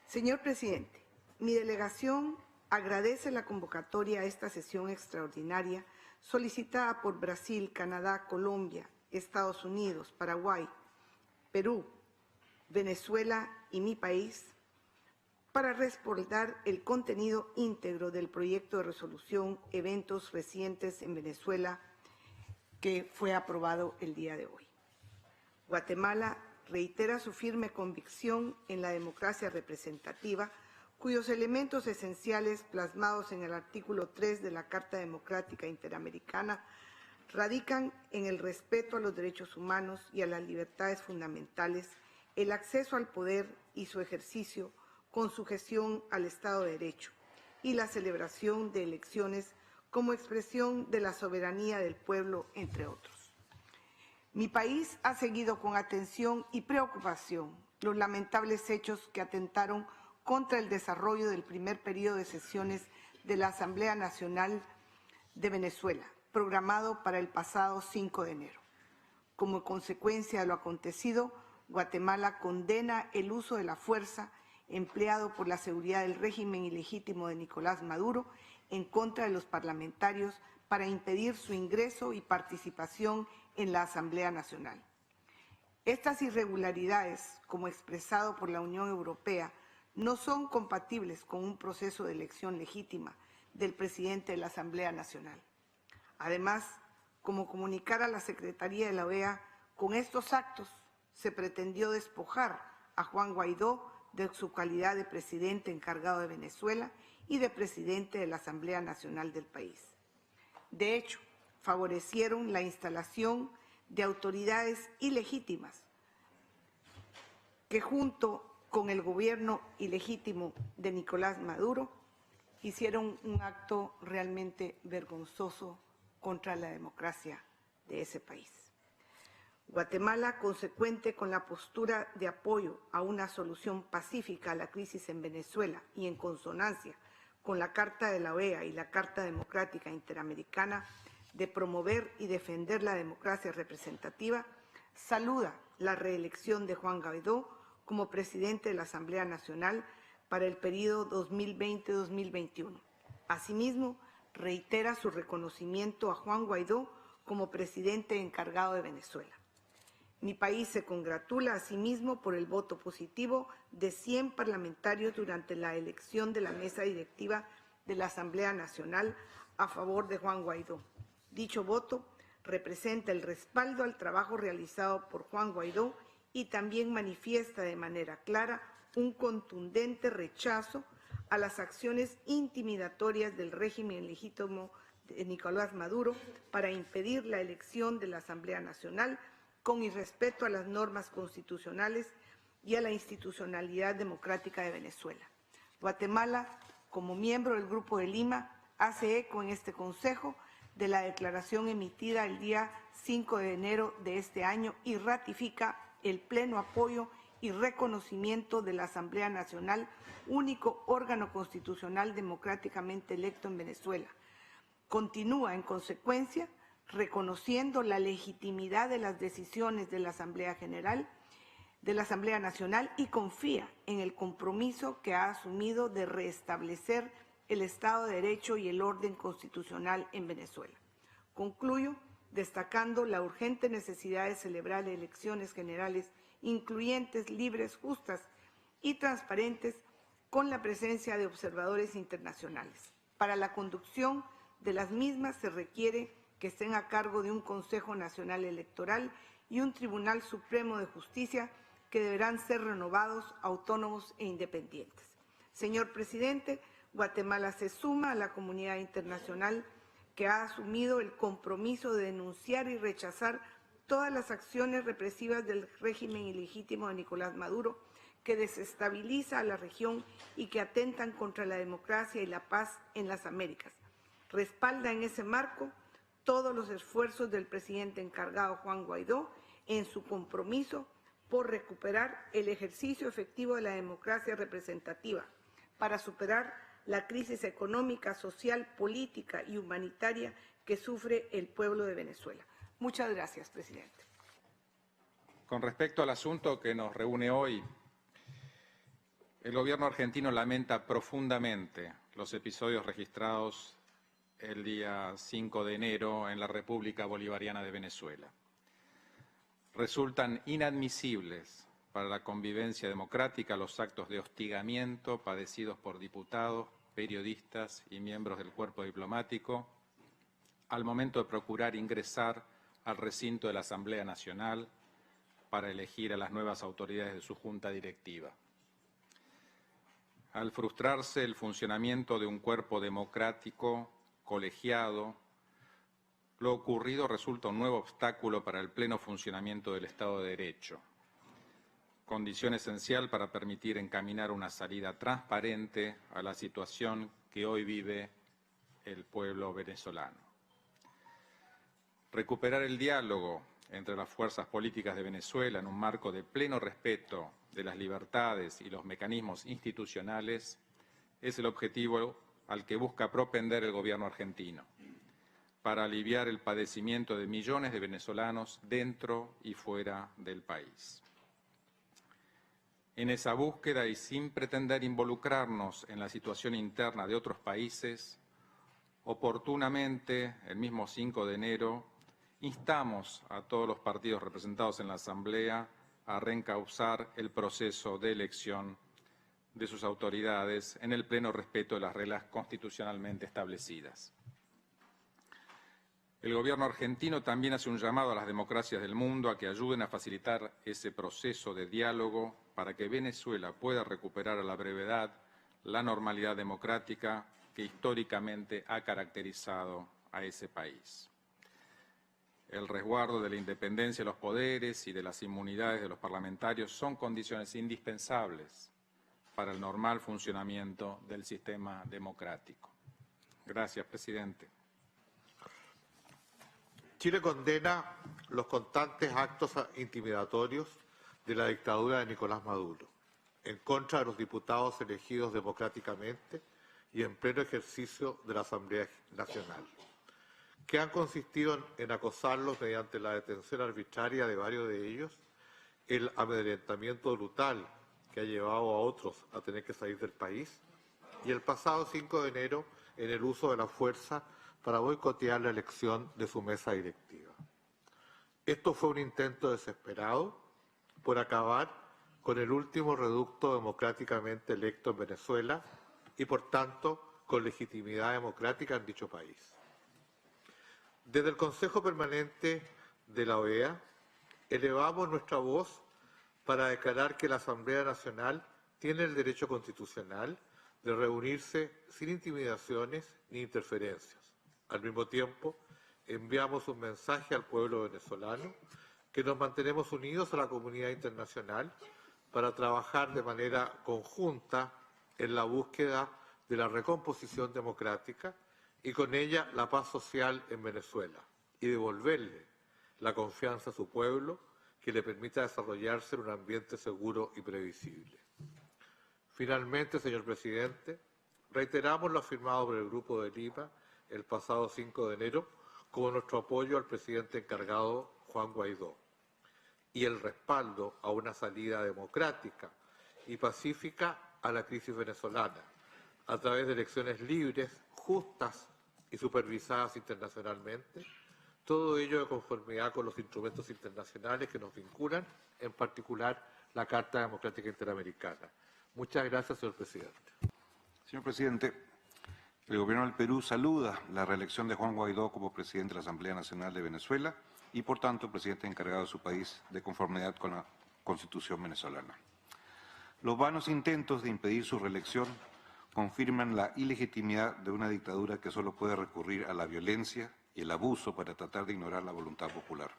Señor presidente, mi delegación agradece la convocatoria a esta sesión extraordinaria solicitada por Brasil, Canadá, Colombia, Estados Unidos, Paraguay, Perú, Venezuela y mi país para respaldar el contenido íntegro del proyecto de resolución Eventos recientes en Venezuela que fue aprobado el día de hoy. Guatemala reitera su firme convicción en la democracia representativa, cuyos elementos esenciales plasmados en el artículo 3 de la Carta Democrática Interamericana radican en el respeto a los derechos humanos y a las libertades fundamentales, el acceso al poder y su ejercicio con sujeción al Estado de Derecho y la celebración de elecciones como expresión de la soberanía del pueblo, entre otros. Mi país ha seguido con atención y preocupación los lamentables hechos que atentaron contra el desarrollo del primer periodo de sesiones de la Asamblea Nacional de Venezuela, programado para el pasado 5 de enero. Como consecuencia de lo acontecido, Guatemala condena el uso de la fuerza empleado por la seguridad del régimen ilegítimo de Nicolás Maduro en contra de los parlamentarios para impedir su ingreso y participación en la Asamblea Nacional. Estas irregularidades, como expresado por la Unión Europea, no son compatibles con un proceso de elección legítima del presidente de la Asamblea Nacional. Además, como comunicara la Secretaría de la OEA, con estos actos se pretendió despojar a Juan Guaidó de su calidad de presidente encargado de Venezuela y de presidente de la Asamblea Nacional del país. De hecho, favorecieron la instalación de autoridades ilegítimas que junto con el gobierno ilegítimo de Nicolás Maduro hicieron un acto realmente vergonzoso contra la democracia de ese país. Guatemala, consecuente con la postura de apoyo a una solución pacífica a la crisis en Venezuela y en consonancia con la Carta de la OEA y la Carta Democrática Interamericana de promover y defender la democracia representativa, saluda la reelección de Juan Guaidó como presidente de la Asamblea Nacional para el periodo 2020-2021. Asimismo, reitera su reconocimiento a Juan Guaidó como presidente encargado de Venezuela. Mi país se congratula asimismo por el voto positivo de 100 parlamentarios durante la elección de la mesa directiva de la Asamblea Nacional a favor de Juan Guaidó. Dicho voto representa el respaldo al trabajo realizado por Juan Guaidó y también manifiesta de manera clara un contundente rechazo a las acciones intimidatorias del régimen legítimo de Nicolás Maduro para impedir la elección de la Asamblea Nacional con irrespeto a las normas constitucionales y a la institucionalidad democrática de Venezuela. Guatemala, como miembro del Grupo de Lima, hace eco en este Consejo de la declaración emitida el día 5 de enero de este año y ratifica el pleno apoyo y reconocimiento de la Asamblea Nacional, único órgano constitucional democráticamente electo en Venezuela. Continúa, en consecuencia, reconociendo la legitimidad de las decisiones de la Asamblea General, de la Asamblea Nacional y confía en el compromiso que ha asumido de restablecer el Estado de Derecho y el orden constitucional en Venezuela. Concluyo destacando la urgente necesidad de celebrar elecciones generales incluyentes, libres, justas y transparentes con la presencia de observadores internacionales. Para la conducción de las mismas se requiere que estén a cargo de un Consejo Nacional Electoral y un Tribunal Supremo de Justicia que deberán ser renovados, autónomos e independientes. Señor presidente, Guatemala se suma a la comunidad internacional que ha asumido el compromiso de denunciar y rechazar todas las acciones represivas del régimen ilegítimo de Nicolás Maduro que desestabiliza a la región y que atentan contra la democracia y la paz en las Américas. Respalda en ese marco todos los esfuerzos del presidente encargado Juan Guaidó en su compromiso por recuperar el ejercicio efectivo de la democracia representativa para superar la crisis económica, social, política y humanitaria que sufre el pueblo de Venezuela. Muchas gracias, presidente. Con respecto al asunto que nos reúne hoy, El gobierno argentino lamenta profundamente los episodios registrados el día 5 de enero en la República Bolivariana de Venezuela. Resultan inadmisibles para la convivencia democrática los actos de hostigamiento padecidos por diputados, periodistas y miembros del cuerpo diplomático al momento de procurar ingresar al recinto de la Asamblea Nacional para elegir a las nuevas autoridades de su junta directiva. Al frustrarse el funcionamiento de un cuerpo democrático colegiado, lo ocurrido resulta un nuevo obstáculo para el pleno funcionamiento del Estado de Derecho, condición esencial para permitir encaminar una salida transparente a la situación que hoy vive el pueblo venezolano. Recuperar el diálogo entre las fuerzas políticas de Venezuela en un marco de pleno respeto de las libertades y los mecanismos institucionales es el objetivo al que busca propender el gobierno argentino, para aliviar el padecimiento de millones de venezolanos dentro y fuera del país. En esa búsqueda y sin pretender involucrarnos en la situación interna de otros países, oportunamente, el mismo 5 de enero, instamos a todos los partidos representados en la Asamblea a reencauzar el proceso de elección de sus autoridades en el pleno respeto de las reglas constitucionalmente establecidas. El gobierno argentino también hace un llamado a las democracias del mundo a que ayuden a facilitar ese proceso de diálogo para que Venezuela pueda recuperar a la brevedad la normalidad democrática que históricamente ha caracterizado a ese país. El resguardo de la independencia de los poderes y de las inmunidades de los parlamentarios son condiciones indispensables para el normal funcionamiento del sistema democrático. Gracias, presidente. Chile condena los constantes actos intimidatorios de la dictadura de Nicolás Maduro en contra de los diputados elegidos democráticamente y en pleno ejercicio de la Asamblea Nacional, que han consistido en acosarlos mediante la detención arbitraria de varios de ellos, el amedrentamiento brutal que ha llevado a otros a tener que salir del país, y el pasado 5 de enero en el uso de la fuerza para boicotear la elección de su mesa directiva. Esto fue un intento desesperado por acabar con el último reducto democráticamente electo en Venezuela y, por tanto, con legitimidad democrática en dicho país. Desde el Consejo Permanente de la OEA, elevamos nuestra voz para declarar que la Asamblea Nacional tiene el derecho constitucional de reunirse sin intimidaciones ni interferencias. Al mismo tiempo, enviamos un mensaje al pueblo venezolano que nos mantenemos unidos a la comunidad internacional para trabajar de manera conjunta en la búsqueda de la recomposición democrática y con ella la paz social en Venezuela y devolverle la confianza a su pueblo que le permita desarrollarse en un ambiente seguro y previsible. Finalmente, señor presidente, reiteramos lo afirmado por el Grupo de Lima el pasado 5 de enero como nuestro apoyo al presidente encargado Juan Guaidó y el respaldo a una salida democrática y pacífica a la crisis venezolana a través de elecciones libres, justas y supervisadas internacionalmente, todo ello de conformidad con los instrumentos internacionales que nos vinculan, en particular la Carta Democrática Interamericana. Muchas gracias, señor presidente. Señor presidente, el Gobierno del Perú saluda la reelección de Juan Guaidó como presidente de la Asamblea Nacional de Venezuela y, por tanto, presidente encargado de su país de conformidad con la Constitución venezolana. Los vanos intentos de impedir su reelección confirman la ilegitimidad de una dictadura que solo puede recurrir a la violencia y el abuso para tratar de ignorar la voluntad popular.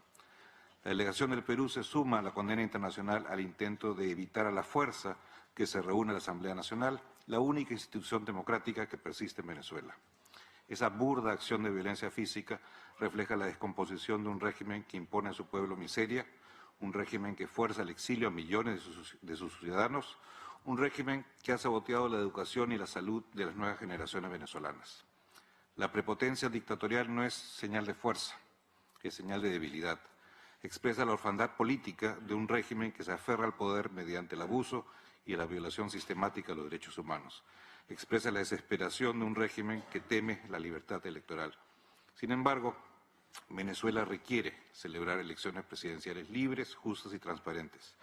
La delegación del Perú se suma a la condena internacional al intento de evitar a la fuerza que se reúne a la Asamblea Nacional, la única institución democrática que persiste en Venezuela. Esa burda acción de violencia física refleja la descomposición de un régimen que impone a su pueblo miseria, un régimen que fuerza al exilio a millones de sus ciudadanos, un régimen que ha saboteado la educación y la salud de las nuevas generaciones venezolanas. La prepotencia dictatorial no es señal de fuerza, es señal de debilidad. Expresa la orfandad política de un régimen que se aferra al poder mediante el abuso y a la violación sistemática de los derechos humanos. Expresa la desesperación de un régimen que teme la libertad electoral. Sin embargo, Venezuela requiere celebrar elecciones presidenciales libres, justas y transparentes.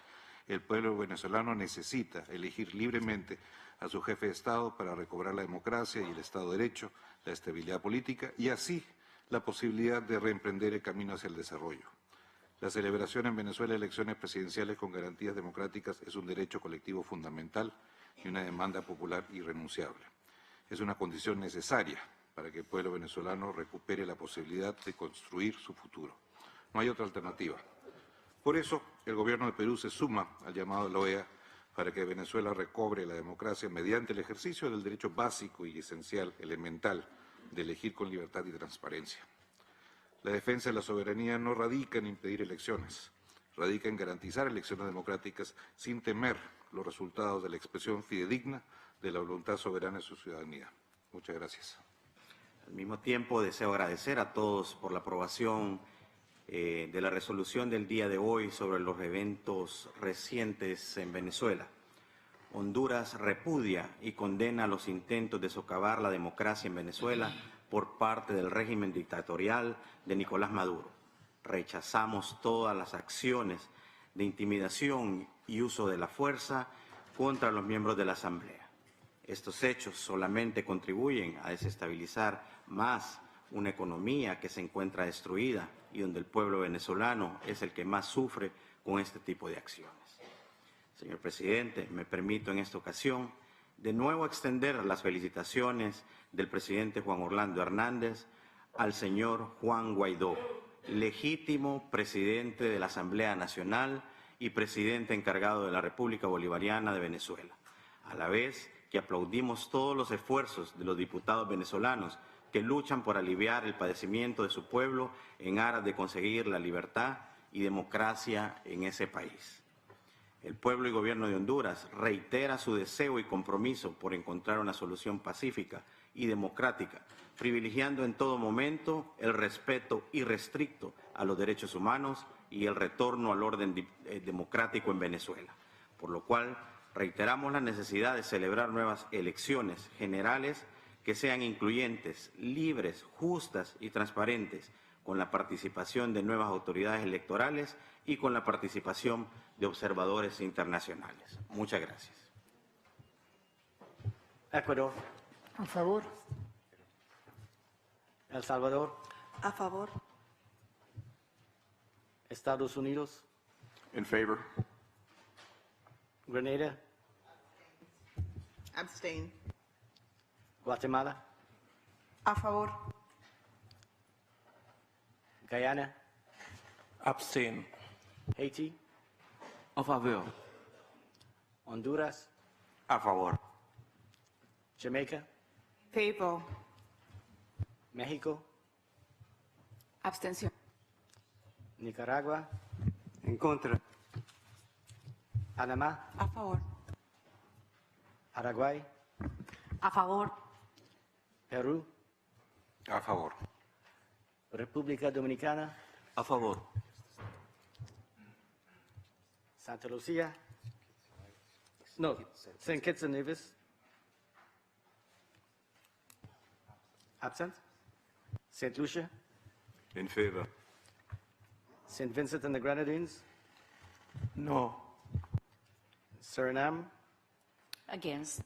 El pueblo venezolano necesita elegir libremente a su jefe de Estado para recobrar la democracia y el Estado de Derecho, la estabilidad política y así la posibilidad de reemprender el camino hacia el desarrollo. La celebración en Venezuela de elecciones presidenciales con garantías democráticas es un derecho colectivo fundamental y una demanda popular irrenunciable. Es una condición necesaria para que el pueblo venezolano recupere la posibilidad de construir su futuro. No hay otra alternativa. Por eso, el Gobierno de Perú se suma al llamado de la OEA para que Venezuela recobre la democracia mediante el ejercicio del derecho básico y esencial, elemental, de elegir con libertad y transparencia. La defensa de la soberanía no radica en impedir elecciones, radica en garantizar elecciones democráticas sin temer los resultados de la expresión fidedigna de la voluntad soberana de su ciudadanía. Muchas gracias. Al mismo tiempo, deseo agradecer a todos por la aprobación de la resolución del día de hoy sobre los eventos recientes en Venezuela. Honduras repudia y condena los intentos de socavar la democracia en Venezuela por parte del régimen dictatorial de Nicolás Maduro. Rechazamos todas las acciones de intimidación y uso de la fuerza contra los miembros de la Asamblea. Estos hechos solamente contribuyen a desestabilizar más una economía que se encuentra destruida y donde el pueblo venezolano es el que más sufre con este tipo de acciones. Señor presidente, me permito en esta ocasión de nuevo extender las felicitaciones del presidente Juan Orlando Hernández al señor Juan Guaidó, legítimo presidente de la Asamblea Nacional y presidente encargado de la República Bolivariana de Venezuela, a la vez que aplaudimos todos los esfuerzos de los diputados venezolanos que luchan por aliviar el padecimiento de su pueblo en aras de conseguir la libertad y democracia en ese país. El pueblo y gobierno de Honduras reitera su deseo y compromiso por encontrar una solución pacífica y democrática, privilegiando en todo momento el respeto irrestricto a los derechos humanos y el retorno al orden democrático en Venezuela, por lo cual reiteramos la necesidad de celebrar nuevas elecciones generales que sean incluyentes, libres, justas y transparentes, con la participación de nuevas autoridades electorales y con la participación de observadores internacionales. Muchas gracias. Ecuador. A favor. El Salvador. A favor. Estados Unidos. In favor. Grenada. Abstain. Guatemala. A favor. Guyana. Abstain. Haiti. A favor. Honduras. A favor. Jamaica. Favor. México. Abstención. Nicaragua. En contra. Panamá. A favor. Paraguay. A favor. Perú. A favor. República Dominicana. A favor. Santa Lucía. No, St. Kitts and Nevis. Absent. St. Lucia. In favor. St. Vincent and the Grenadines. No. Suriname. Against.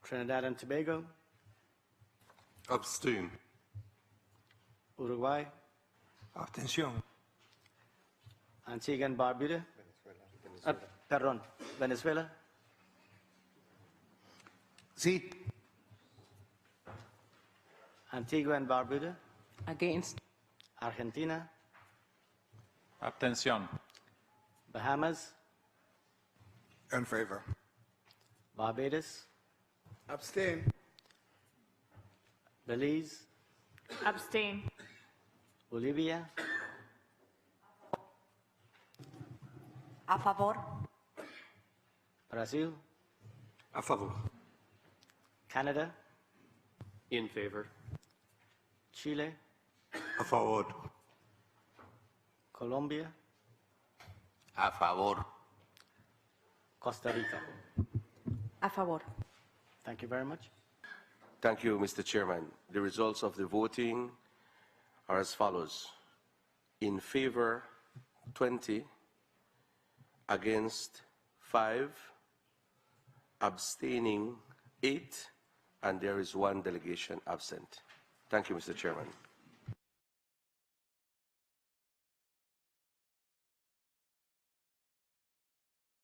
Trinidad and Tobago. Abstain. Uruguay. Abstención. Antigua and Barbuda. Perdón, Venezuela. Sí. Antigua and Barbuda. Against. Argentina. Abstención. Bahamas. In favor. Barbados. Abstain. Belize. Abstain. Bolivia. A favor. Brasil. A favor. Canada. In favor. Chile. A favor. Colombia. A favor. Costa Rica. A favor. Thank you very much. Thank you, Mr. Chairman. The results of the voting are as follows. In favor, 20, against 5, abstaining 8, and there is 1 delegation absent. Thank you, Mr. Chairman.